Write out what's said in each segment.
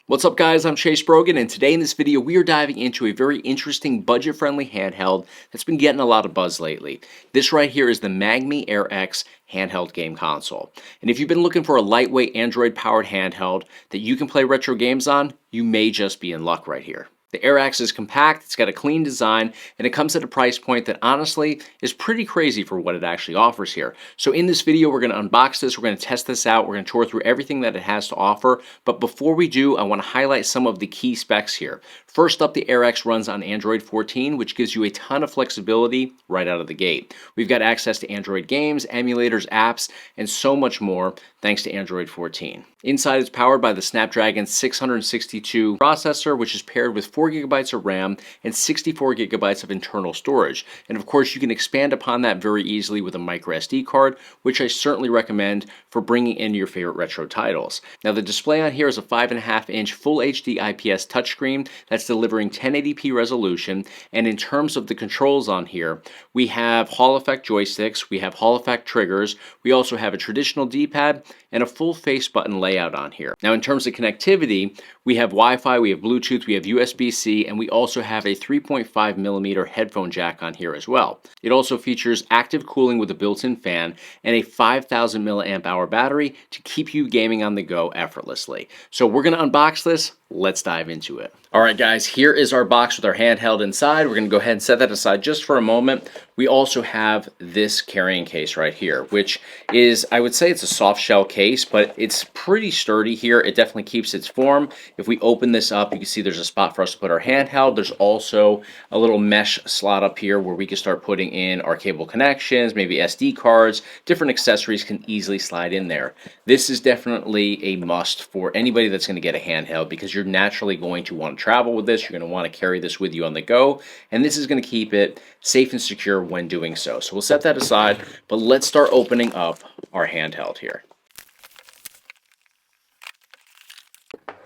What's up guys, I'm Brogan, and today in this video we are diving into a very interesting budget-friendly handheld that's been getting a lot of buzz lately. This right here is the Mangmi Air X handheld game console. And if you've been looking for a lightweight Android-powered handheld that you can play retro games on, you may just be in luck right here. The Air X is compact, it's got a clean design, and it comes at a price point that honestly is pretty crazy for what it actually offers here. So in this video, we're going to unbox this, we're going to test this out, we're going to tour through everything that it has to offer. But before we do, I want to highlight some of the key specs here. First up, the Air X runs on Android 14, which gives you a ton of flexibility right out of the gate. We've got access to Android games, emulators, apps, and so much more thanks to Android 14. Inside, it's powered by the Snapdragon 662 processor, which is paired with 4 gigabytes of RAM and 64 gigabytes of internal storage. And of course, you can expand upon that very easily with a micro SD card, which I certainly recommend for bringing in your favorite retro titles. Now, the display on here is a 5.5-inch Full HD IPS touchscreen that's delivering 1080p resolution. And in terms of the controls on here, we have Hall effect joysticks, we have Hall effect triggers, we also have a traditional D-pad and a full face button layout on here. Now, in terms of connectivity, we have Wi-Fi, we have Bluetooth, we have USB-C, and we also have a 3.5mm headphone jack on here as well. It also features active cooling with a built-in fan and a 5,000 milliamp hour battery to keep you gaming on the go effortlessly. So we're going to unbox this. Let's dive into it. All right, guys, here is our box with our handheld inside. We're going to go ahead and set that aside just for a moment. We also have this carrying case right here, which is, I would say it's a soft shell case, but it's pretty sturdy here. It definitely keeps its form. If we open this up, you can see there's a spot for us to put our handheld. There's also a little mesh slot up here where we can start putting in our cable connections, maybe SD cards, different accessories can easily slide in there. This is definitely a must for anybody that's going to get a handheld because you're naturally going to want to travel with this. You're going to want to carry this with you on the go, and this is going to keep it safe and secure when doing so. So we'll set that aside, but let's start opening up our handheld here.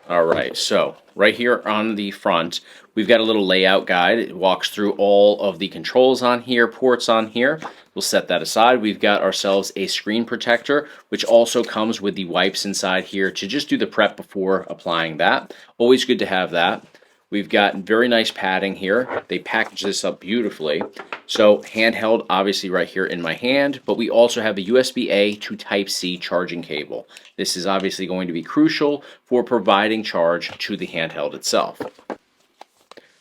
All right, so right here on the front, we've got a little layout guide. It walks through all of the controls on here, ports on here. We'll set that aside. We've got ourselves a screen protector, which also comes with the wipes inside here to just do the prep before applying that. Always good to have that. We've got very nice padding here. They package this up beautifully. So handheld, obviously right here in my hand, but we also have a USB-A to Type-C charging cable. This is obviously going to be crucial for providing charge to the handheld itself.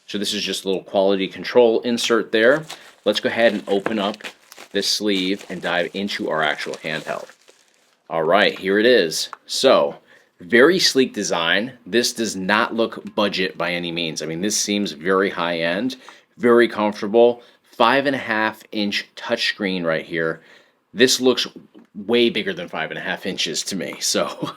So this is just a little quality control insert there. Let's go ahead and open up this sleeve and dive into our actual handheld. All right, here it is. So, very sleek design. This does not look budget by any means. I mean, this seems very high-end, very comfortable. 5.5-inch touchscreen right here. This looks way bigger than 5.5 inches to me. So,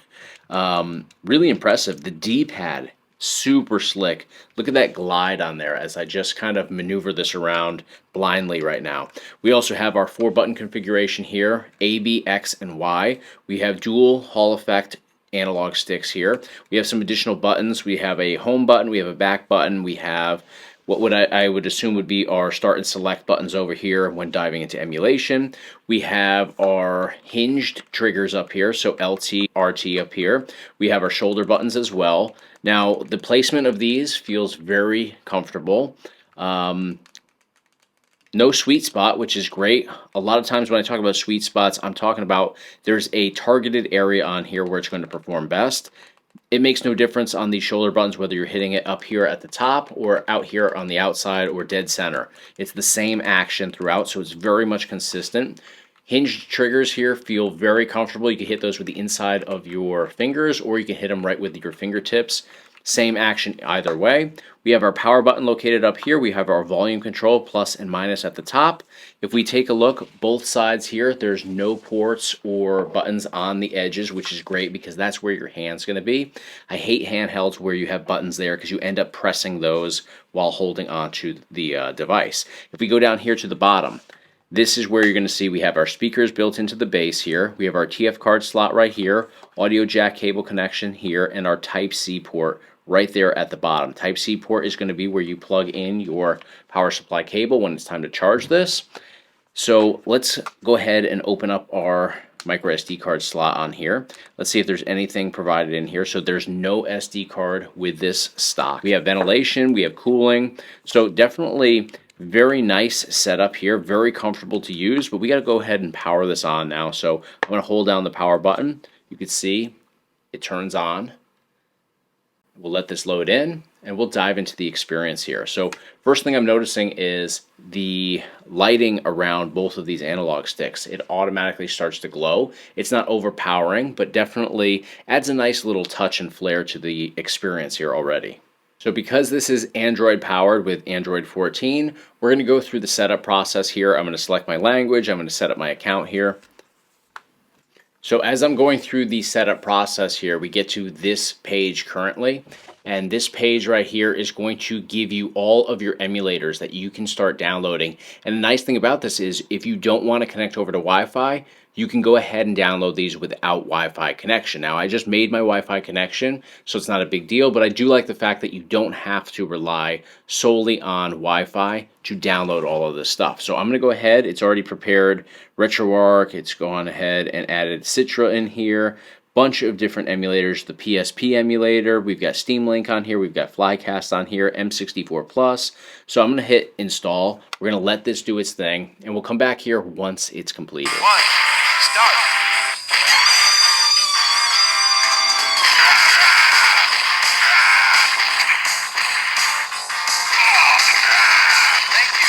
really impressive. The D-pad, super slick. Look at that glide on there as I just kind of maneuver this around blindly right now. We also have our 4-button configuration here, A, B, X, and Y. We have dual Hall effect analog sticks here. We have some additional buttons. We have a home button, we have a back button, we have what I would assume would be our start and select buttons over here when diving into emulation. We have our hinged triggers up here, so LT, RT up here. We have our shoulder buttons as well. Now, the placement of these feels very comfortable. No sweet spot, which is great. A lot of times when I talk about sweet spots, I'm talking about there's a targeted area on here where it's going to perform best. It makes no difference on these shoulder buttons whether you're hitting it up here at the top or out here on the outside or dead center. It's the same action throughout, so it's very much consistent. Hinged triggers here feel very comfortable. You can hit those with the inside of your fingers or you can hit them right with your fingertips. Same action either way. We have our power button located up here. We have our volume control, plus and minus at the top. If we take a look, both sides here, there's no ports or buttons on the edges, which is great because that's where your hand's going to be. I hate handhelds where you have buttons there because you end up pressing those while holding onto the device. If we go down here to the bottom, this is where you're going to see we have our speakers built into the base here. We have our TF card slot right here, audio jack cable connection here, and our Type-C port right there at the bottom. Type-C port is going to be where you plug in your power supply cable when it's time to charge this. So let's go ahead and open up our micro SD card slot on here. Let's see if there's anything provided in here. So there's no SD card with this stock. We have ventilation, we have cooling. So definitely very nice setup here, very comfortable to use, but we got to go ahead and power this on now. So I'm going to hold down the power button. You can see it turns on. We'll let this load in and we'll dive into the experience here. So first thing I'm noticing is the lighting around both of these analog sticks. It automatically starts to glow. It's not overpowering, but definitely adds a nice little touch and flair to the experience here already. So because this is Android powered with Android 14, we're going to go through the setup process here. I'm going to select my language. I'm going to set up my account here. So as I'm going through the setup process here, we get to this page currently, and this page right here is going to give you all of your emulators that you can start downloading. And the nice thing about this is if you don't want to connect over to Wi-Fi, you can go ahead and download these without Wi-Fi connection. Now, I just made my Wi-Fi connection, so it's not a big deal, but I do like the fact that you don't have to rely solely on Wi-Fi to download all of this stuff. So I'm going to go ahead. It's already prepared RetroArch. It's gone ahead and added Citra in here. Bunch of different emulators. The PSP emulator. We've got Steam Link on here. We've got Flycast on here. M64 Plus. So I'm going to hit install. We're going to let this do its thing, and we'll come back here once it's completed. Start. Thank you.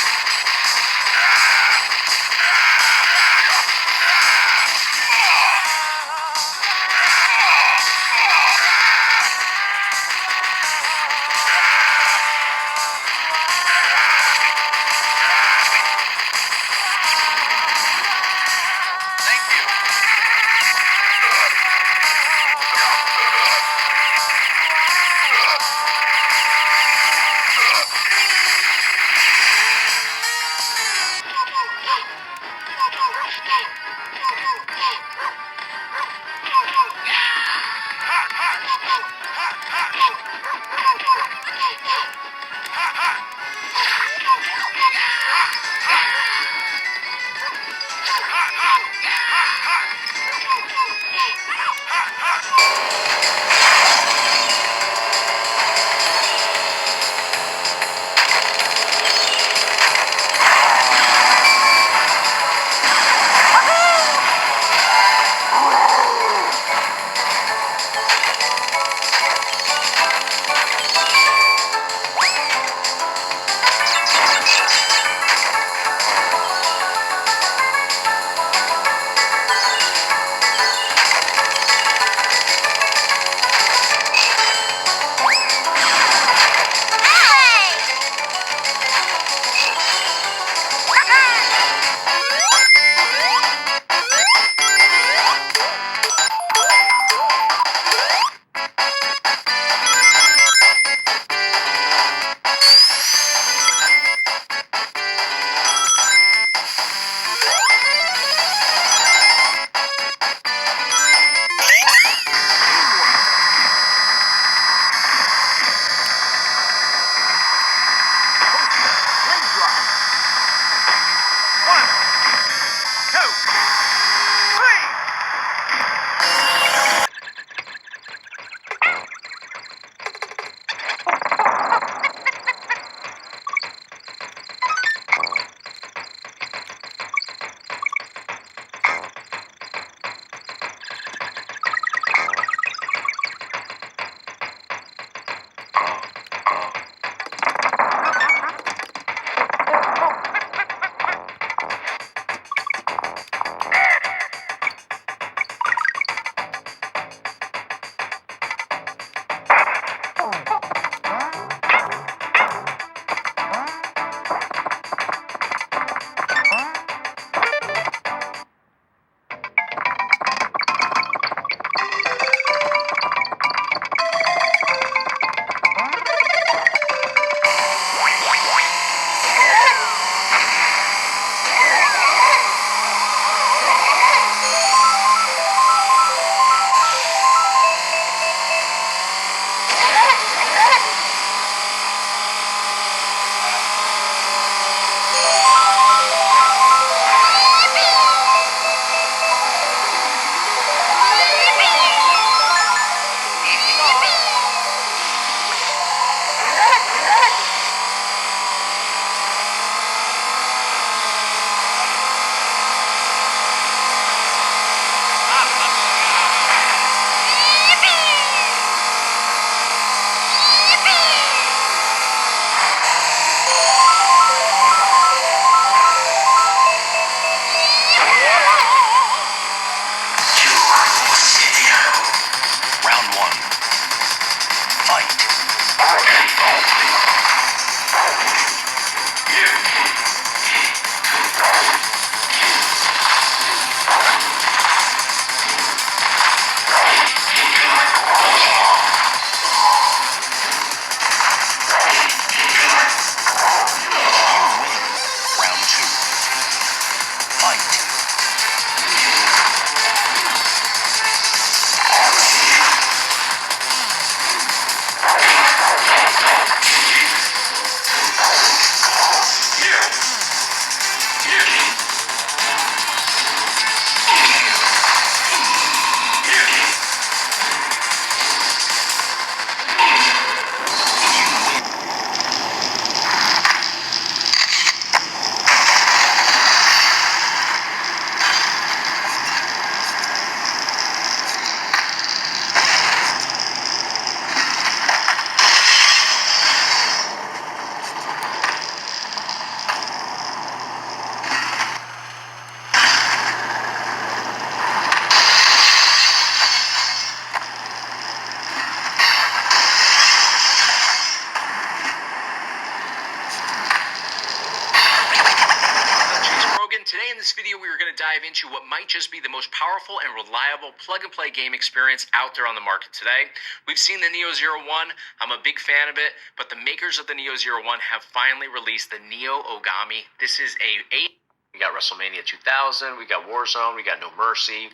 Today in this video, we are going to dive into what might just be the most powerful and reliable plug-and-play game experience out there on the market today. We've seen the Neo Zero One. I'm a big fan of it, but the makers of the Neo Zero One have finally released the Neo Ogami. This is we got WrestleMania 2000, we got Warzone, we got No Mercy,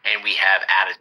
and we have added...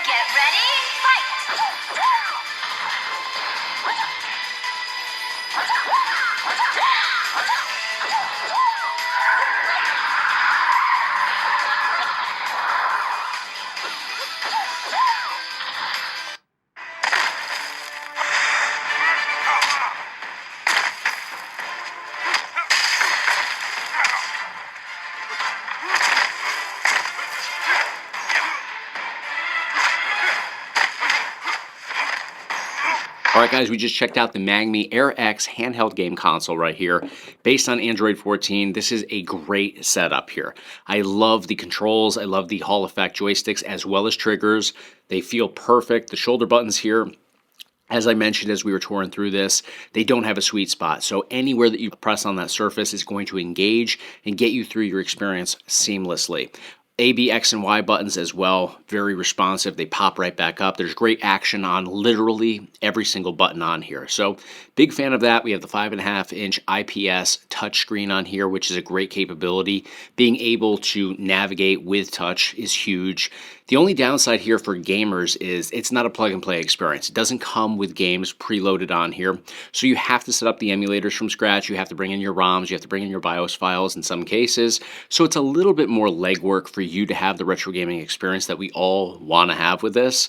Get ready, fight! Alright guys, we just checked out the Mangmi Air X handheld game console right here, based on Android 14. This is a great setup here. I love the controls, I love the Hall effect joysticks as well as triggers. They feel perfect. The shoulder buttons here, as I mentioned as we were touring through this, they don't have a sweet spot. So anywhere that you press on that surface is going to engage and get you through your experience seamlessly. A, B, X, and Y buttons as well, very responsive. They pop right back up. There's great action on literally every single button on here. So big fan of that. We have the 5.5-inch IPS touchscreen on here, which is a great capability. Being able to navigate with touch is huge. The only downside here for gamers is it's not a plug-and-play experience. It doesn't come with games preloaded on here, so you have to set up the emulators from scratch. You have to bring in your ROMs, you have to bring in your BIOS files in some cases, so it's a little bit more legwork for you to have the retro gaming experience that we all want to have with this.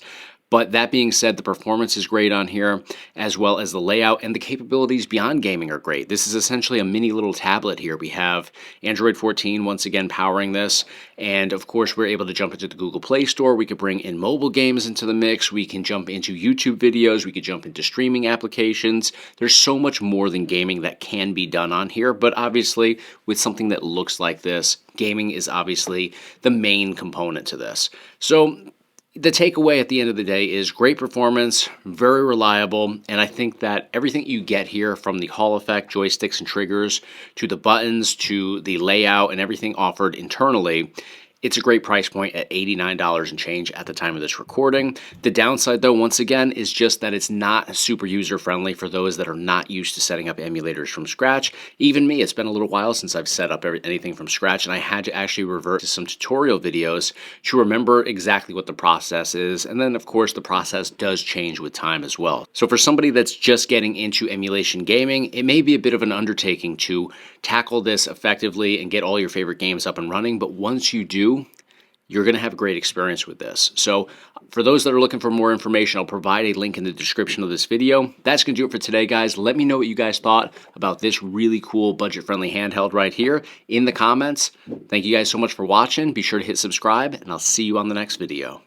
But that being said, the performance is great on here, as well as the layout, and the capabilities beyond gaming are great. This is essentially a mini little tablet here. We have Android 14 once again powering this, and of course we're able to jump into the Google Play Store. We could bring in mobile games into the mix. We can jump into YouTube videos. We could jump into streaming applications. There's so much more than gaming that can be done on here, but obviously with something that looks like this, gaming is obviously the main component to this. So the takeaway at the end of the day is great performance, very reliable, and I think that everything you get here, from the Hall effect joysticks and triggers to the buttons to the layout and everything offered internally, It's a great price point at $89 and change at the time of this recording. The downside, though, once again, is just that it's not super user-friendly for those that are not used to setting up emulators from scratch. Even me, it's been a little while since I've set up anything from scratch, and I had to actually revert to some tutorial videos to remember exactly what the process is. And then, of course, the process does change with time as well. So for somebody that's just getting into emulation gaming, it may be a bit of an undertaking to tackle this effectively and get all your favorite games up and running, but once you do, you're going to have a great experience with this. So for those that are looking for more information, I'll provide a link in the description of this video. That's going to do it for today, guys. Let me know what you guys thought about this really cool budget-friendly handheld right here in the comments. Thank you guys so much for watching. Be sure to hit subscribe, and I'll see you on the next video.